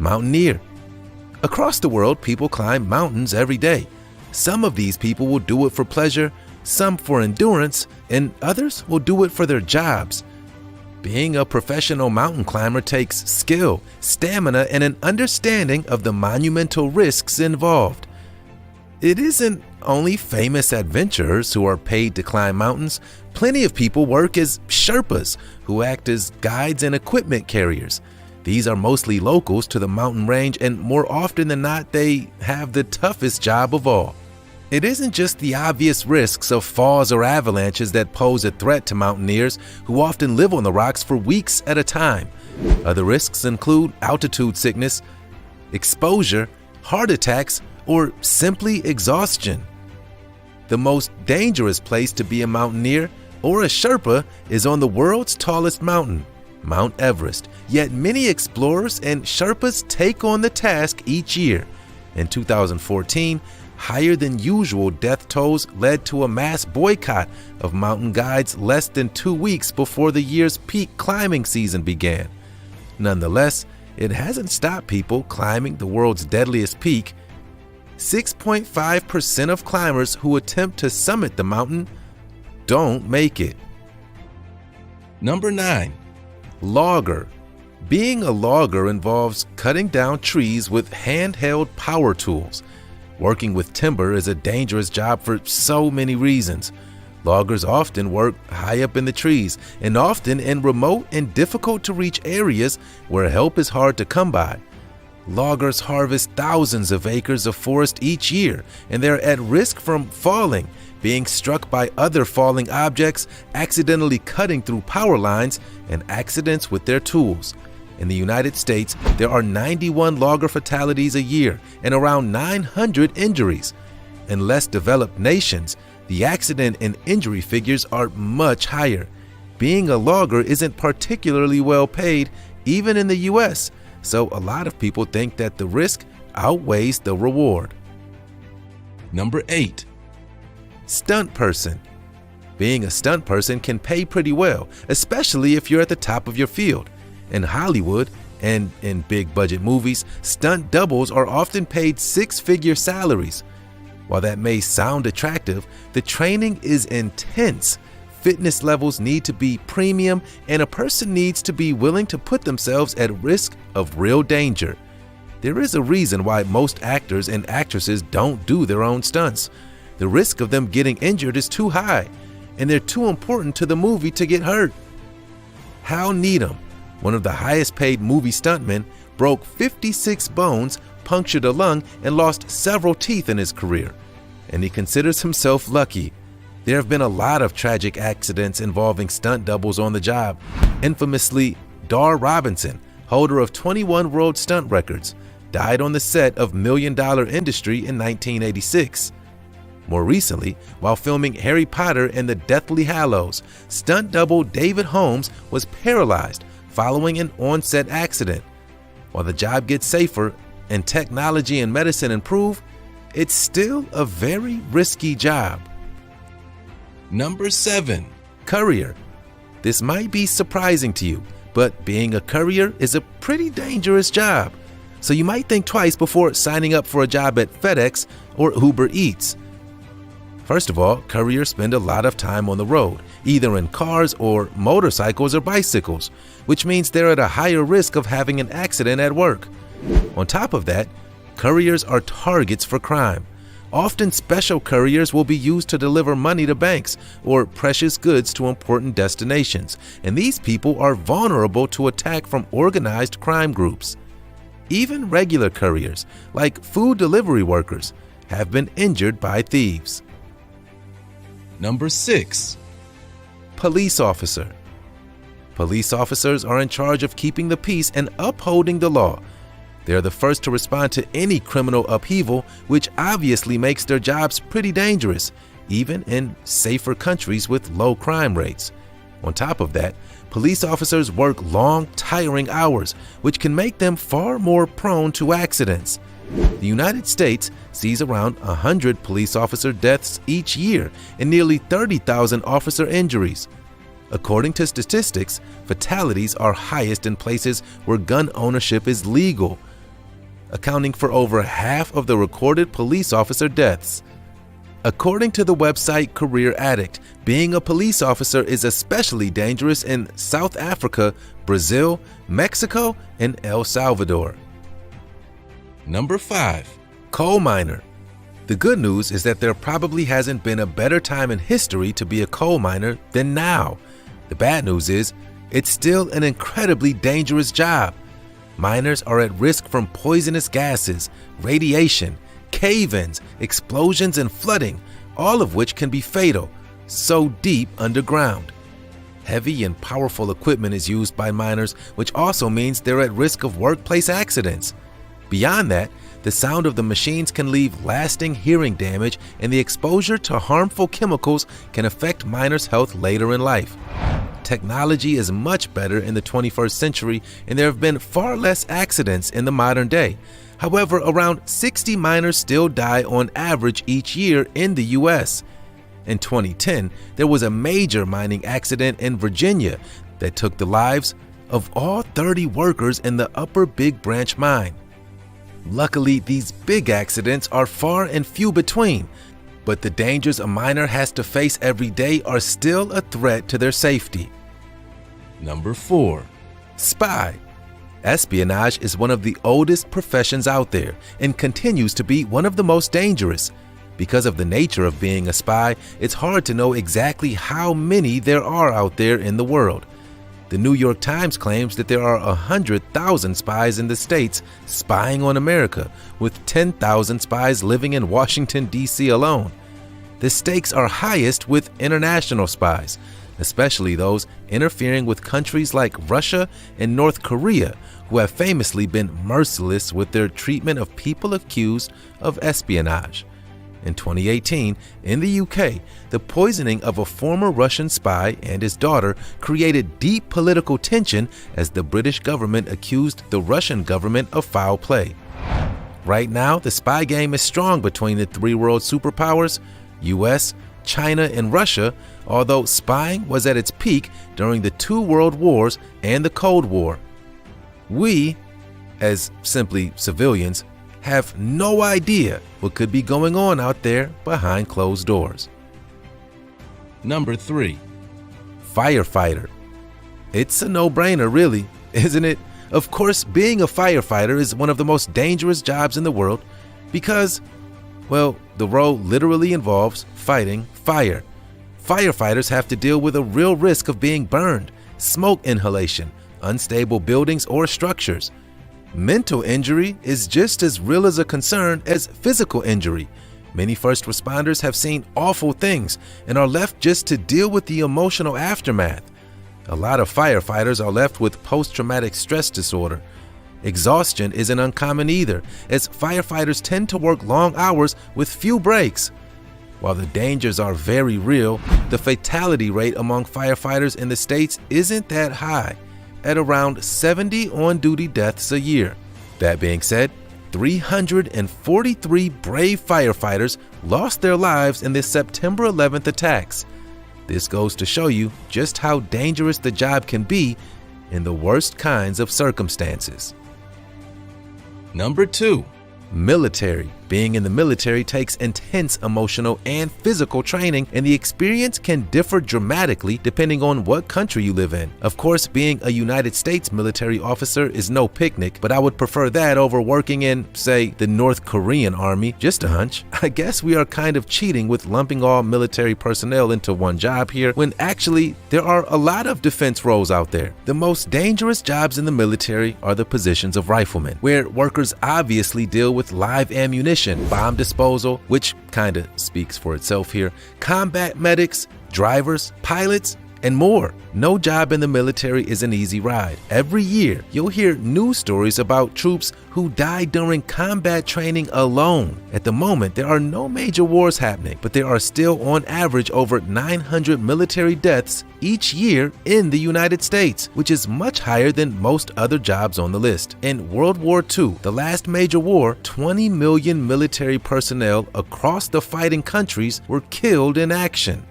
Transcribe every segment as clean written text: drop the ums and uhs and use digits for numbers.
Mountaineer. Across the world, people climb mountains every day. Some of these people will do it for pleasure, some for endurance, and others will do it for their jobs. Being a professional mountain climber takes skill, stamina, and an understanding of the monumental risks involved. It isn't only famous adventurers who are paid to climb mountains. Plenty of people work as Sherpas, who act as guides and equipment carriers. These are mostly locals to the mountain range, and more often than not, they have the toughest job of all. It isn't just the obvious risks of falls or avalanches that pose a threat to mountaineers who often live on the rocks for weeks at a time. Other risks include altitude sickness, exposure, heart attacks, or simply exhaustion. The most dangerous place to be a mountaineer or a Sherpa is on the world's tallest mountain, Mount Everest. Yet many explorers and Sherpas take on the task each year. In 2014, higher than usual death tolls led to a mass boycott of mountain guides less than 2 weeks before the year's peak climbing season began. Nonetheless, it hasn't stopped people climbing the world's deadliest peak. 6.5% of climbers who attempt to summit the mountain don't make it. Number 9. Logger. Being a logger involves cutting down trees with handheld power tools. Working with timber is a dangerous job for so many reasons. Loggers often work high up in the trees and often in remote and difficult to reach areas where help is hard to come by. Loggers harvest thousands of acres of forest each year, and they're at risk from falling, being struck by other falling objects, accidentally cutting through power lines, and accidents with their tools. In the United States, there are 91 logger fatalities a year and around 900 injuries. In less developed nations, the accident and injury figures are much higher. Being a logger isn't particularly well paid, even in the US, so a lot of people think that the risk outweighs the reward. Number 8. Stunt person. Being a stunt person can pay pretty well, especially if you're at the top of your field. In Hollywood and in big budget movies, stunt doubles are often paid six-figure salaries. While that may sound attractive, the training is intense. Fitness levels need to be premium, and a person needs to be willing to put themselves at risk of real danger. There is a reason why most actors and actresses don't do their own stunts. The risk of them getting injured is too high, and they're too important to the movie to get hurt. Hal Needham, one of the highest paid movie stuntmen, broke 56 bones, punctured a lung, and lost several teeth in his career. And he considers himself lucky. There have been a lot of tragic accidents involving stunt doubles on the job. Infamously, Dar Robinson, holder of 21 world stunt records, died on the set of $1 Million Industry in 1986. More recently, while filming Harry Potter and the Deathly Hallows, stunt double David Holmes was paralyzed following an on-set accident. While the job gets safer and technology and medicine improve, it's still a very risky job. Number 7. Courier. This might be surprising to you, but being a courier is a pretty dangerous job. So you might think twice before signing up for a job at FedEx or Uber Eats. First of all, couriers spend a lot of time on the road, either in cars or motorcycles or bicycles, which means they're at a higher risk of having an accident at work. On top of that, couriers are targets for crime. Often special couriers will be used to deliver money to banks or precious goods to important destinations, and these people are vulnerable to attack from organized crime groups. Even regular couriers, like food delivery workers, have been injured by thieves. Number 6. Police officer. Police officers are in charge of keeping the peace and upholding the law. They are the first to respond to any criminal upheaval, which obviously makes their jobs pretty dangerous, even in safer countries with low crime rates. On top of that, police officers work long, tiring hours, which can make them far more prone to accidents. The United States sees around 100 police officer deaths each year and nearly 30,000 officer injuries. According to statistics, fatalities are highest in places where gun ownership is legal. accounting for over half of the recorded police officer deaths. According to the website Career Addict, being a police officer is especially dangerous in South Africa, Brazil, Mexico, and El Salvador. Number 5. Coal miner. The good news is that there probably hasn't been a better time in history to be a coal miner than now. The bad news is, it's still an incredibly dangerous job. Miners are at risk from poisonous gases, radiation, cave-ins, explosions, and flooding, all of which can be fatal, so deep underground. Heavy and powerful equipment is used by miners, which also means they're at risk of workplace accidents. Beyond that, the sound of the machines can leave lasting hearing damage, and the exposure to harmful chemicals can affect miners' health later in life. Technology is much better in the 21st century, and there have been far less accidents in the modern day. However, around 60 miners still die on average each year in the U.S. In 2010, there was a major mining accident in Virginia that took the lives of all 30 workers in the Upper Big Branch mine. Luckily, these big accidents are far and few between, but the dangers a miner has to face every day are still a threat to their safety. Number 4. Spy. Espionage is one of the oldest professions out there and continues to be one of the most dangerous. Because of the nature of being a spy, it's hard to know exactly how many there are out there in the world. The New York Times claims that there are 100,000 spies in the States spying on America, with 10,000 spies living in Washington, D.C. alone. The stakes are highest with international spies, especially those interfering with countries like Russia and North Korea, who have famously been merciless with their treatment of people accused of espionage. In 2018, in the UK, the poisoning of a former Russian spy and his daughter created deep political tension as the British government accused the Russian government of foul play. Right now, the spy game is strong between the three world superpowers, US, China, and Russia, although spying was at its peak during the two world wars and the Cold War. We, as simply civilians, have no idea what could be going on out there behind closed doors. Number 3. Firefighter. It's a no-brainer, really, isn't it? Of course, being a firefighter is one of the most dangerous jobs in the world because, well, the role literally involves fighting fire. Firefighters have to deal with a real risk of being burned, smoke inhalation, unstable buildings or structures. Mental injury is just as real as a concern as physical injury. Many first responders have seen awful things and are left just to deal with the emotional aftermath. A lot of firefighters are left with post-traumatic stress disorder. Exhaustion isn't uncommon either, as firefighters tend to work long hours with few breaks. While the dangers are very real, the fatality rate among firefighters in the States isn't that high, at around 70 on-duty deaths a year. That being said, 343 brave firefighters lost their lives in the September 11th attacks. This goes to show you just how dangerous the job can be in the worst kinds of circumstances. Number 2. Military. Being in the military takes intense emotional and physical training, and the experience can differ dramatically depending on what country you live in. Of course, being a United States military officer is no picnic, but I would prefer that over working in, say, the North Korean army. Just a hunch. I guess we are kind of cheating with lumping all military personnel into one job here, when actually there are a lot of defense roles out there. The most dangerous jobs in the military are the positions of riflemen, where workers obviously deal with live ammunition, bomb disposal, which kinda speaks for itself here, combat medics, drivers, pilots, and more. No job in the military is an easy ride. Every year, you'll hear news stories about troops who died during combat training alone. At the moment, there are no major wars happening, but there are still on average over 900 military deaths each year in the United States, which is much higher than most other jobs on the list. In World War II, the last major war, 20 million military personnel across the fighting countries were killed in action.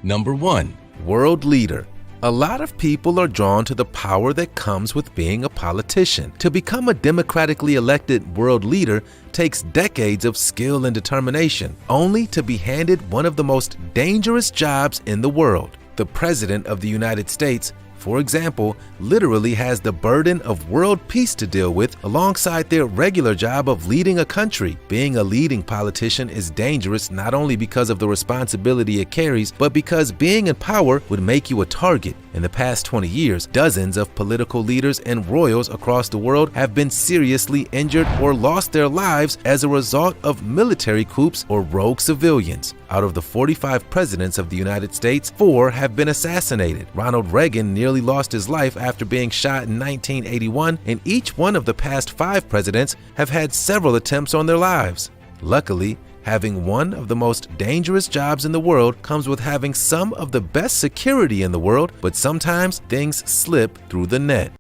Number 1. World leader. A lot of people are drawn to the power that comes with being a politician. To become a democratically elected world leader takes decades of skill and determination, only to be handed one of the most dangerous jobs in the world. The President of the United States, for example, literally has the burden of world peace to deal with alongside their regular job of leading a country. Being a leading politician is dangerous not only because of the responsibility it carries, but because being in power would make you a target. In the past 20 years, dozens of political leaders and royals across the world have been seriously injured or lost their lives as a result of military coups or rogue civilians. Out of the 45 presidents of the United States, 4 have been assassinated. Ronald Reagan nearly lost his life after being shot in 1981, and each one of the past 5 presidents have had several attempts on their lives. Luckily, having one of the most dangerous jobs in the world comes with having some of the best security in the world, but sometimes things slip through the net.